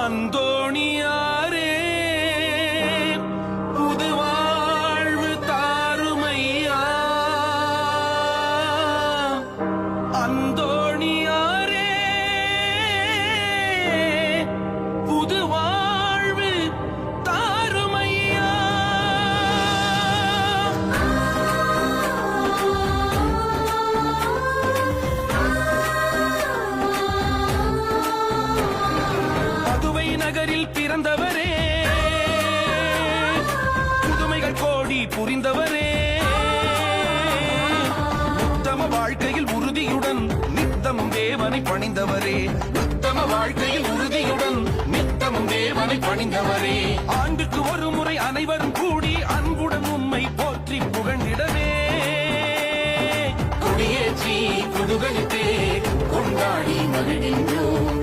அந்தோணியாரே புது வாழ்வு தாருமையா அந்தோணியாரே புது வாழ்வு தாருமையா பதுவை நகரில் பிறந்தவரே புதுமைகள் கோடி புரிந்தவரே உத்தம வாழ்க்கையில் உறுதியுடன் நித்தமும் தேவனை பணிந்தவரே உத்தம வாழ்க்கையில் உறுதியுடன் நித்தமும் தேவனை பணிந்தவரே ஆண்டுக்கு ஒரு முறை அனைவரும் கூடி அன்புடன் உம்மை போற்றி புகழ்ந்திடவே கொடியேற்றி குதுகலித்தே கொண்டாடி மகிழ்கின்றோம்